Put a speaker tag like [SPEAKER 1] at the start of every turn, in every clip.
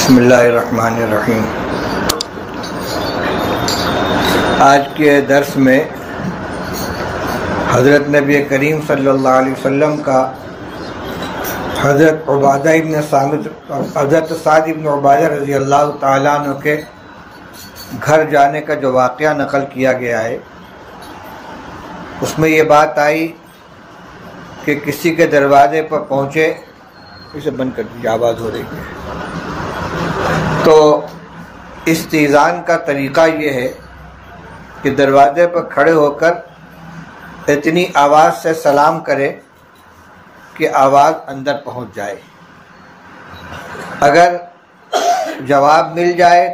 [SPEAKER 1] بسم اللہ الرحمن الرحیم۔ آج کے درس میں حضرت نبی کریم صلی اللہ علیہ وسلم کا حضرت سعد ابن عبادہ رضی اللہ تعالیٰ عنہ کے گھر جانے کا جو واقعہ نقل کیا گیا ہے، اس میں یہ بات آئی کہ کسی کے دروازے پر پہنچے، اسے بند کر دیجیے، آواز ہو رہی ہے۔ تو استئذان کا طریقہ یہ ہے کہ دروازے پر کھڑے ہو کر اتنی آواز سے سلام کرے کہ آواز اندر پہنچ جائے۔ اگر جواب مل جائے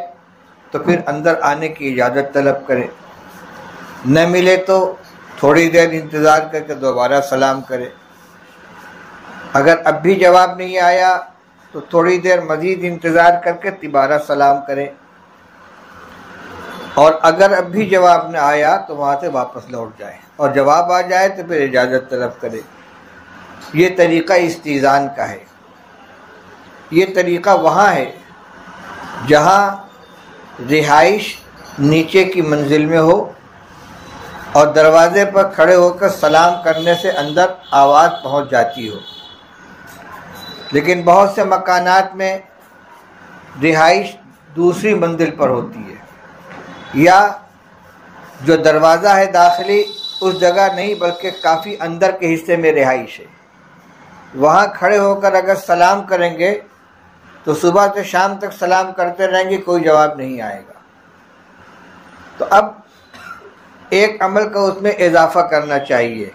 [SPEAKER 1] تو پھر اندر آنے کی اجازت طلب کرے، نہ ملے تو تھوڑی دیر انتظار کر کے دوبارہ سلام کرے۔ اگر اب بھی جواب نہیں آیا تو تھوڑی دیر مزید انتظار کر کے دوبارہ سلام کرے، اور اگر اب بھی جواب نہ آیا تو وہاں سے واپس لوٹ جائے، اور جواب آ جائے تو پھر اجازت طلب کرے۔ یہ طریقہ استئذان کا ہے۔ یہ طریقہ وہاں ہے جہاں رہائش نیچے کی منزل میں ہو اور دروازے پر کھڑے ہو کر سلام کرنے سے اندر آواز پہنچ جاتی ہو، لیکن بہت سے مکانات میں رہائش دوسری منزل پر ہوتی ہے، یا جو دروازہ ہے داخلی اس جگہ نہیں بلکہ کافی اندر کے حصے میں رہائش ہے۔ وہاں کھڑے ہو کر اگر سلام کریں گے تو صبح سے شام تک سلام کرتے رہیں گے، کوئی جواب نہیں آئے گا۔ تو اب ایک عمل کا اس میں اضافہ کرنا چاہیے،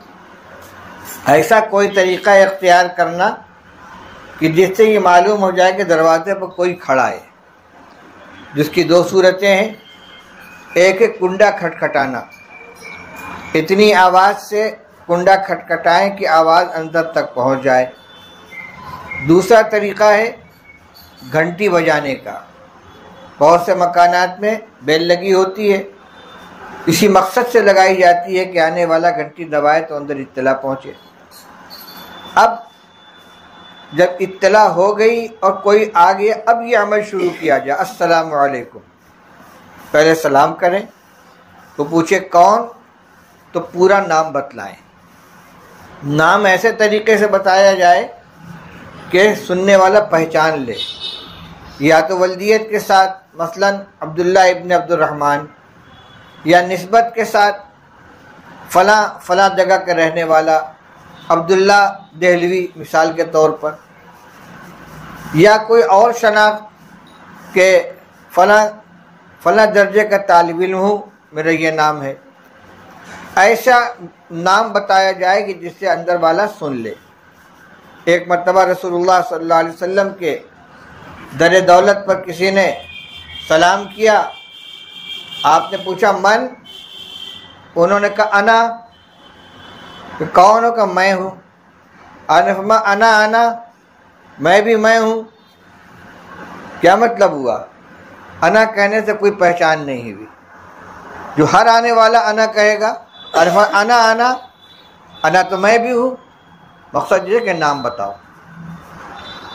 [SPEAKER 1] ایسا کوئی طریقہ اختیار کرنا کہ جس سے یہ معلوم ہو جائے کہ دروازے پر کوئی کھڑا ہے، جس کی دو صورتیں ہیں۔ ایک ہے کنڈا کھٹکھٹانا، اتنی آواز سے کنڈا کھٹکھٹائیں کہ آواز اندر تک پہنچ جائے۔ دوسرا طریقہ ہے گھنٹی بجانے کا۔ بہت سے مکانات میں بیل لگی ہوتی ہے، اسی مقصد سے لگائی جاتی ہے کہ آنے والا گھنٹی دبائے تو اندر اطلاع پہنچے۔ اب جب اطلاع ہو گئی اور کوئی آ گیا، اب یہ عمل شروع کیا جائے۔ السلام علیکم، پہلے سلام کریں تو پوچھے کون، تو پورا نام بتلائیں۔ نام ایسے طریقے سے بتایا جائے کہ سننے والا پہچان لے، یا تو ولدیت کے ساتھ، مثلا عبداللہ ابن عبد الرحمن، یا نسبت کے ساتھ فلاں فلاں جگہ کا رہنے والا عبداللہ دہلوی مثال کے طور پر، یا کوئی اور شناخت کہ فلاں درجے کا طالب علم ہوں، میرا یہ نام ہے۔ ایسا نام بتایا جائے کہ جس سے اندر والا سن لے۔ ایک مرتبہ رسول اللہ صلی اللہ علیہ وسلم کے در دولت پر کسی نے سلام کیا، آپ نے پوچھا من، انہوں نے کہا انا، کہ کون ہو؟ کہ میں ہوں۔ آپ نے فرمایا انا، میں بھی میں ہوں۔ کیا مطلب ہوا؟ انا کہنے سے کوئی پہچان نہیں ہوئی، جو ہر آنے والا انا کہے گا، انا تو میں بھی ہوں، مقصد یہ کہ نام بتاؤ۔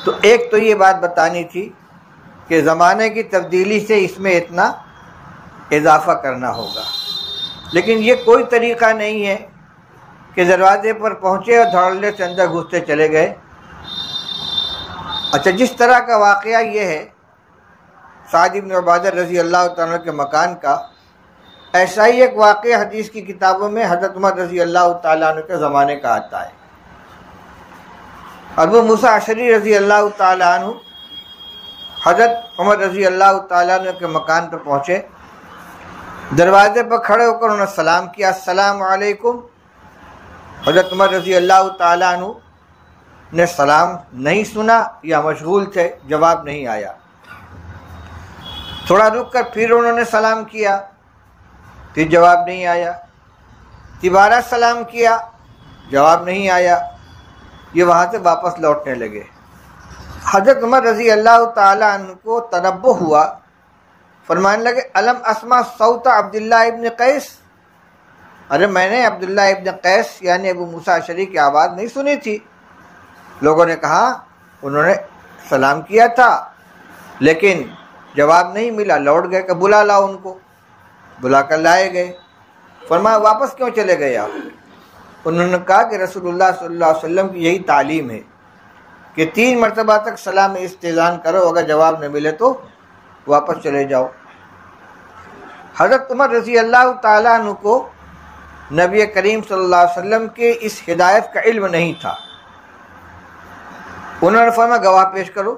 [SPEAKER 1] تو ایک تو یہ بات بتانی تھی کہ زمانے کی تبدیلی سے اس میں اتنا اضافہ کرنا ہوگا، لیکن یہ کوئی طریقہ نہیں ہے کہ دروازے پر پہنچے اور دھڑلے سے اندر گھستے چلے گئے۔ اچھا، جس طرح کا واقعہ یہ ہے سعد بن عبادہ رضی اللہ تعالیٰ کے مکان کا، ایسا ہی ایک واقعہ حدیث کی کتابوں میں حضرت عمر رضی اللہ تعالیٰ عنہ کے زمانے کا آتا ہے۔ ابو موسیٰ اشعری رضی اللہ تعالیٰ عنہ حضرت عمر رضی اللہ تعالیٰ عنہ کے مکان پر پہنچے، دروازے پر کھڑے ہو کر انہوں نے سلام کیا، السلام علیکم۔ حضرت عمر رضی اللہ تعالیٰ عنہ نے سلام نہیں سنا یا مشغول تھے، جواب نہیں آیا۔ تھوڑا رک کر پھر انہوں نے سلام کیا، پھر جواب نہیں آیا۔ دوبارہ سلام کیا، جواب نہیں آیا۔ یہ وہاں سے واپس لوٹنے لگے۔ حضرت عمر رضی اللہ تعالیٰ عنہ کو تنبہ ہوا، فرمانے لگے الم اسمع صوت عبداللہ ابن قیس، ارے میں نے عبداللہ ابن قیس یعنی ابو موسیٰ اشعری کی آواز نہیں سنی تھی۔ لوگوں نے کہا انہوں نے سلام کیا تھا، لیکن جواب نہیں ملا، لوٹ گئے کہ بلا لاؤ ان کو، بلا کر لائے گئے۔ فرمایا واپس کیوں چلے گئے آپ؟ انہوں نے کہا کہ رسول اللہ صلی اللہ علیہ وسلم کی یہی تعلیم ہے کہ 3 مرتبہ تک سلام استئذان کرو، اگر جواب نہ ملے تو واپس چلے جاؤ۔ حضرت عمر رضی اللہ تعالیٰ عنہ کو نبی کریم صلی اللہ علیہ وسلم کے اس ہدایت کا علم نہیں تھا۔ انہوں نے فرمایا گواہ پیش کرو،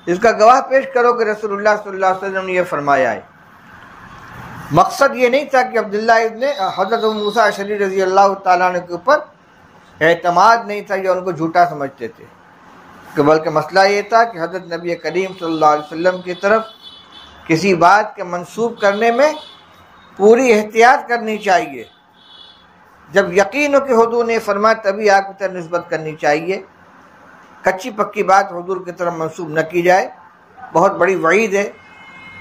[SPEAKER 1] اس کا گواہ پیش کرو کہ رسول اللہ صلی اللہ علیہ وسلم نے یہ فرمایا ہے۔ مقصد یہ نہیں تھا کہ عبداللہ ابن حضرت ابو موسیٰ اشعری رضی اللہ تعالیٰ عنہ کے اوپر اعتماد نہیں تھا یا ان کو جھوٹا سمجھتے تھے، کہ بلکہ مسئلہ یہ تھا کہ حضرت نبی کریم صلی اللہ علیہ وسلم کی طرف کسی بات کے منسوب کرنے میں پوری احتیاط کرنی چاہیے۔ جب یقین ہو کہ حضور نے فرمایا تبھی آپ کی طرف نسبت کرنی چاہیے، کچی پکی بات حضور کی طرف منسوب نہ کی جائے۔ بہت بڑی وعید ہے،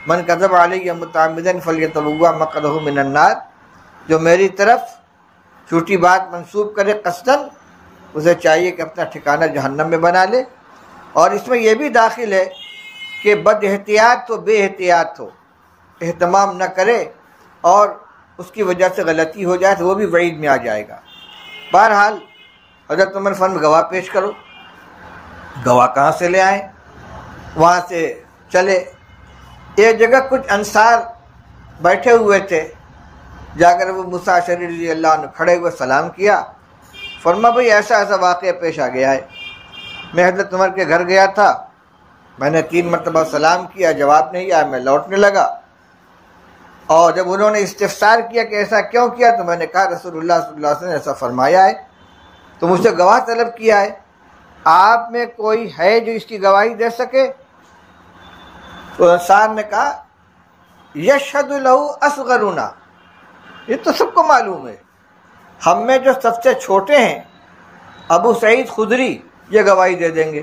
[SPEAKER 1] من کذب علیہ متعمدا فلیتبوأ مقعدہ من النار، جو میری طرف جھوٹی بات منسوب کرے قصداً، اسے چاہیے کہ اپنا ٹھکانہ جہنم میں بنا لے۔ اور اس میں یہ بھی داخل ہے کہ بد احتیاط تو بے احتیاط ہو، اہتمام نہ کرے اور اس کی وجہ سے غلطی ہو جائے تو وہ بھی وعید میں آ جائے گا۔ بہرحال حضرت عمر فرمایا گواہ پیش کرو۔ گواہ کہاں سے لے آئیں؟ وہاں سے چلے، ایک جگہ کچھ انصار بیٹھے ہوئے تھے، جا کر ابو موسیٰ اشعری رضی اللہ عنہ کھڑے ہوئے سلام کیا۔ فرمایا بھئی ایسا ایسا واقعہ پیش آ گیا ہے، میں حضرت عمر کے گھر گیا تھا، میں نے 3 مرتبہ سلام کیا، جواب نہیں آیا، میں لوٹنے لگا، اور جب انہوں نے استفسار کیا کہ ایسا کیوں کیا تو میں نے کہا رسول اللہ صلی اللہ علیہ وسلم نے ایسا فرمایا ہے، تو مجھ سے گواہ طلب کیا ہے، آپ میں کوئی ہے جو اس کی گواہی دے سکے؟ تو انصار نے کہا یشہد لہ اصغرنا، یہ تو سب کو معلوم ہے، ہم میں جو سب سے چھوٹے ہیں ابو سعید خدری یہ گواہی دے دیں گے،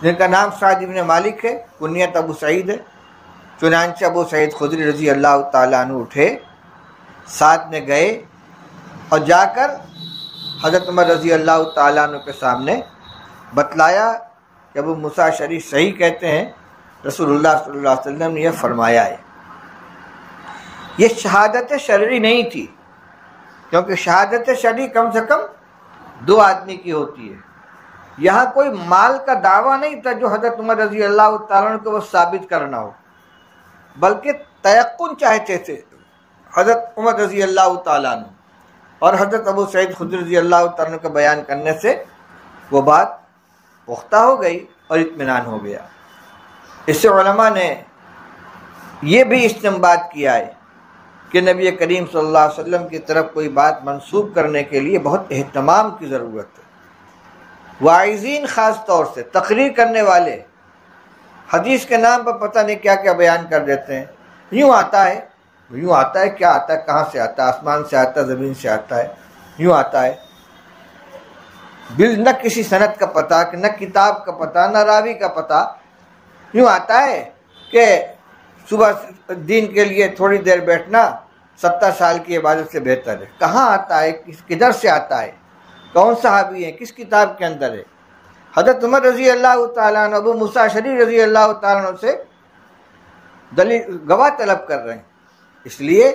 [SPEAKER 1] جن کا نام سعد بن مالک ہے، کنیت ابو سعید ہے۔ چنانچہ ابو سعید خدری رضی اللہ تعالیٰ عنہ اٹھے، ساتھ میں گئے اور جا کر حضرت عمر رضی اللہ تعالیٰ عنہ کے سامنے بتلایا کہ ابو موسیٰ اشعری صحیح کہتے ہیں، رسول اللہ صلی اللہ علیہ وسلم نے یہ فرمایا ہے۔ یہ شہادت شرعی نہیں تھی، کیونکہ شہادت شرعی کم سے کم 2 آدمی کی ہوتی ہے، یہاں کوئی مال کا دعویٰ نہیں تھا جو حضرت عمر رضی اللہ تعالیٰ عنہ کو وہ ثابت کرنا ہو، بلکہ تیقن چاہتے تھے حضرت عمر رضی اللہ تعالیٰ عنہ، اور حضرت ابو سعید خدری رضی اللہ تعالیٰ عنہ کا بیان کرنے سے وہ بات پختہ ہو گئی اور اطمینان ہو گیا۔ اس سے علماء نے یہ بھی استنباط کیا ہے کہ نبی کریم صلی اللہ علیہ وسلم کی طرف کوئی بات منسوب کرنے کے لیے بہت اہتمام کی ضرورت ہے۔ واعظین خاص طور سے تقریر کرنے والے حدیث کے نام پر پتہ نہیں کیا کیا بیان کر دیتے ہیں، یوں آتا ہے کیا آتا ہے، کہاں سے آتا ہے، آسمان سے آتا ہے، زمین سے آتا ہے، یوں آتا ہے، نہ کسی سند کا پتہ، نہ کتاب کا پتہ، نہ راوی کا پتہ، یوں آتا ہے کہ صبح دین کے لیے تھوڑی دیر بیٹھنا 70 سال کی عبادت سے بہتر ہے۔ کہاں آتا ہے، کدھر سے آتا ہے، کون صحابی ہے، کس کتاب کے اندر ہے؟ حضرت عمر رضی اللہ تعالیٰ عنہ ابو موسیٰ اشعری رضی اللہ تعالیٰ عنہ سے دلیل گواہ طلب کر رہے ہیں۔ اس لیے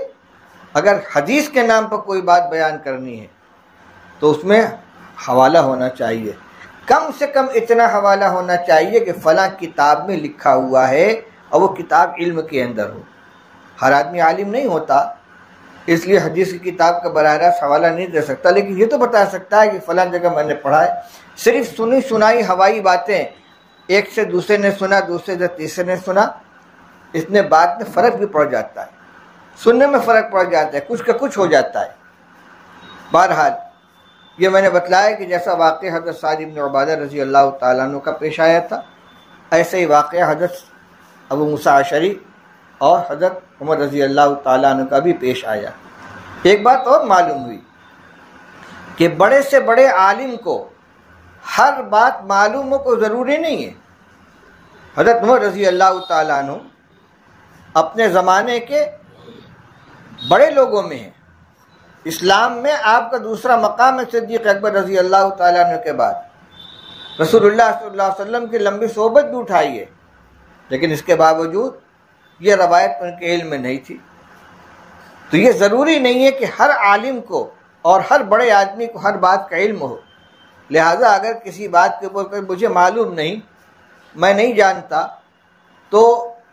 [SPEAKER 1] اگر حدیث کے نام پر کوئی بات بیان کرنی ہے تو اس میں حوالہ ہونا چاہیے، کم سے کم اتنا حوالہ ہونا چاہیے کہ فلاں کتاب میں لکھا ہوا ہے اور وہ کتاب علم کے اندر ہو۔ ہر آدمی عالم نہیں ہوتا، اس لیے حدیث کی کتاب کا براہ راست حوالہ نہیں دے سکتا، لیکن یہ تو بتا سکتا ہے کہ فلاں جگہ میں نے پڑھا ہے۔ صرف سنی سنائی ہوائی باتیں، ایک سے دوسرے نے سنا، دوسرے سے تیسرے نے سنا، اس میں بات میں فرق بھی پڑ جاتا ہے، سننے میں فرق پڑ جاتا ہے، کچھ کا کچھ ہو جاتا ہے۔ بہرحال یہ میں نے بتلایا کہ جیسا واقعہ حضرت سعد بن عبادہ رضی اللہ تعالیٰ عنہ کا پیش آیا تھا، ایسے ہی واقعہ حضرت ابو موسیٰ اشعری اور حضرت عمر رضی اللہ تعالیٰ عنہ کا بھی پیش آیا۔ ایک بات اور معلوم ہوئی کہ بڑے سے بڑے عالم کو ہر بات معلوم ہو کو ضروری نہیں ہے۔ حضرت عمر رضی اللہ تعالیٰ عنہ اپنے زمانے کے بڑے لوگوں میں ہیں، اسلام میں آپ کا دوسرا مقام ہے صدیق اکبر رضی اللہ تعالیٰ عنہ کے بعد۔ رسول اللہ صلی اللہ علیہ وسلم کی لمبی صحبت بھی اٹھائی ہے، لیکن اس کے باوجود یہ روایت ان کے علم میں نہیں تھی. تو یہ ضروری نہیں ہے کہ ہر عالم کو اور ہر بڑے آدمی کو ہر بات کا علم ہو. لہٰذا اگر کسی بات کے اوپر مجھے معلوم نہیں، میں نہیں جانتا، تو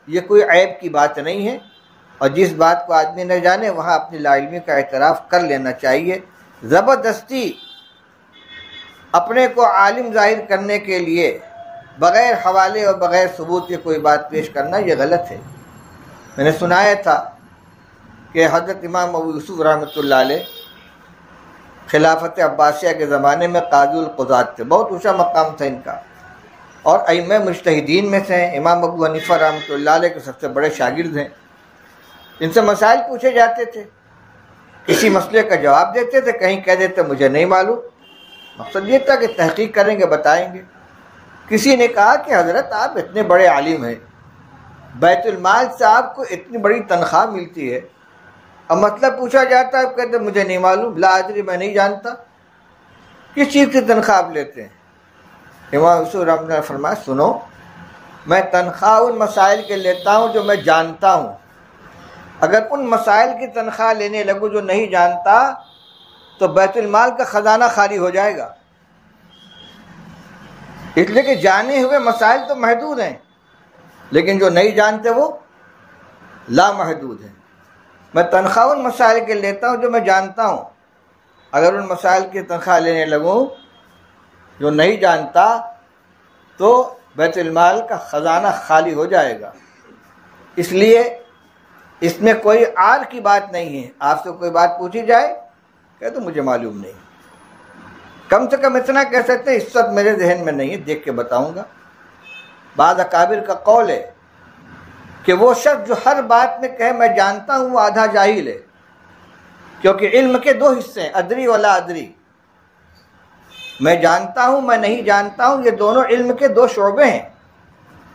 [SPEAKER 1] یہ کوئی عیب کی بات نہیں ہے. اور جس بات کو آدمی نہ جانے وہاں اپنی لا علمی کا اعتراف کر لینا چاہیے. زبردستی اپنے کو عالم ظاہر کرنے کے لیے بغیر حوالے اور بغیر ثبوت کے کوئی بات پیش کرنا یہ غلط ہے. میں نے سنایا تھا کہ حضرت امام ابو یوسف رحمۃ اللہ علیہ خلافت عباسیہ کے زمانے میں قاضی القضات تھے. بہت اونچا مقام تھا ان کا، اور ائمہ مجتہدین میں سے ہیں. امام ابو حنیفہ رحمۃ اللہ علیہ کے سب سے بڑے شاگرد ہیں. ان سے مسائل پوچھے جاتے تھے، کسی مسئلے کا جواب دیتے تھے، کہیں کہہ دیتے مجھے نہیں معلوم. مقصد یہ تھا کہ تحقیق کریں گے، بتائیں گے. کسی نے کہا کہ حضرت آپ اتنے بڑے عالم ہیں، بیت المال سے آپ کو اتنی بڑی تنخواہ ملتی ہے، اب مطلب پوچھا جاتا ہے، کہتے مجھے نہیں معلوم، لا ادری، میں نہیں جانتا. کس چیز کی تنخواہ آپ لیتے ہیں؟ امام یوسف رحمۃ اللہ نے فرمایا سنو، میں تنخواہ ان مسائل کے لیتا ہوں جو میں جانتا ہوں. اگر ان مسائل کی تنخواہ لینے لگوں جو نہیں جانتا تو بیت المال کا خزانہ خالی ہو جائے گا. اس لیے کہ جانے ہوئے مسائل تو محدود ہیں، لیکن جو نہیں جانتے وہ لامحدود ہیں. میں تنخواہ ان مسائل کے لیتا ہوں جو میں جانتا ہوں. اگر ان مسائل کی تنخواہ لینے لگوں جو نہیں جانتا تو بیت المال کا خزانہ خالی ہو جائے گا. اس لیے اس میں کوئی عار کی بات نہیں ہے. آپ سے کوئی بات پوچھی جائے کہ تو مجھے معلوم نہیں، کم سے کم اتنا کہہ سکتے ہیں اس وقت میرے ذہن میں نہیں ہے، دیکھ کے بتاؤں گا. بعض اکابر کا قول ہے کہ وہ شخص جو ہر بات میں کہے میں جانتا ہوں وہ آدھا جاہل ہے، کیونکہ علم کے دو حصے ہیں، ادری ولا ادری. میں جانتا ہوں، میں نہیں جانتا ہوں، یہ دونوں علم کے دو شعبے ہیں.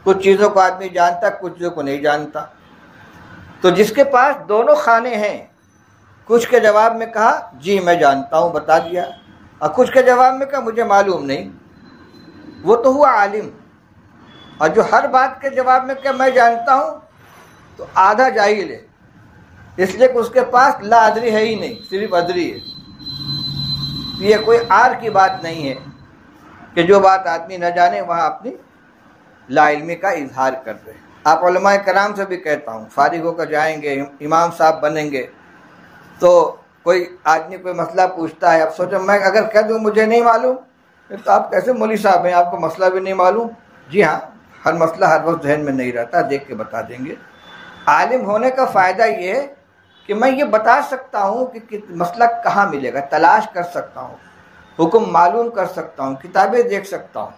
[SPEAKER 1] کچھ چیزوں کو آدمی جانتا، کچھ چیزوں کو نہیں جانتا. تو جس کے پاس دونوں خانے ہیں، کچھ کے جواب میں کہا جی میں جانتا ہوں، بتا دیا، اور کچھ کے جواب میں کہا مجھے معلوم نہیں، وہ تو ہوا عالم. اور جو ہر بات کے جواب میں کہا میں جانتا ہوں تو آدھا جاہل ہے، اس لیے کہ اس کے پاس لا ادری ہے ہی نہیں، صرف ادری ہے. یہ کوئی عار کی بات نہیں ہے کہ جو بات آدمی نہ جانے وہاں اپنی لا علمی کا اظہار کر دے. آپ علماء کرام سے بھی کہتا ہوں، فارغ ہو کر جائیں گے، امام صاحب بنیں گے، تو کوئی آدمی کوئی مسئلہ پوچھتا ہے، اب سوچو میں اگر کہہ دوں مجھے نہیں معلوم تو آپ کیسے مولوی صاحب ہیں، آپ کو مسئلہ بھی نہیں معلوم. جی ہاں، ہر مسئلہ ہر وقت ذہن میں نہیں رہتا، دیکھ کے بتا دیں گے. عالم ہونے کا فائدہ یہ ہے کہ میں یہ بتا سکتا ہوں کہ مسئلہ کہاں ملے گا، تلاش کر سکتا ہوں، حکم معلوم کر سکتا ہوں، کتابیں دیکھ سکتا ہوں.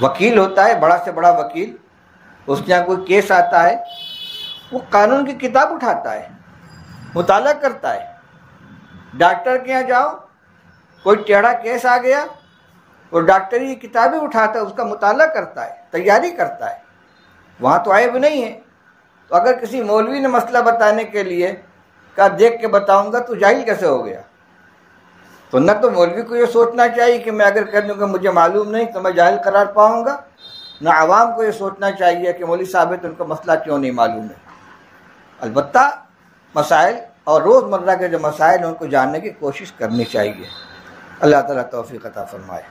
[SPEAKER 1] وکیل ہوتا ہے، بڑا سے بڑا وکیل، اس کے یہاں کوئی کیس آتا ہے، وہ قانون کی کتاب اٹھاتا ہے، مطالعہ کرتا ہے. ڈاکٹر کے یہاں جاؤ، کوئی ٹیڑھا کیس آ گیا، وہ ڈاکٹری کی کتابیں اٹھاتا ہے، اس کا مطالعہ کرتا ہے، تیاری کرتا ہے. وہاں تو عیب نہیں ہے. تو اگر کسی مولوی نے مسئلہ بتانے کے لیے کہا دیکھ کے بتاؤں گا تو جاہل کیسے ہو گیا؟ تو نہ تو مولوی کو یہ سوچنا چاہیے کہ میں اگر کہہ دوں کہ مجھے معلوم نہیں تو میں جاہل قرار پاؤں گا، نہ عوام کو یہ سوچنا چاہیے کہ مولوی صاحب ہے تو ان کا مسئلہ کیوں نہیں معلوم ہے. البتہ مسائل اور روزمرہ کے جو مسائل ہیں ان کو جاننے کی کوشش کرنی چاہیے. اللہ تعالیٰ توفیق عطا فرمائے.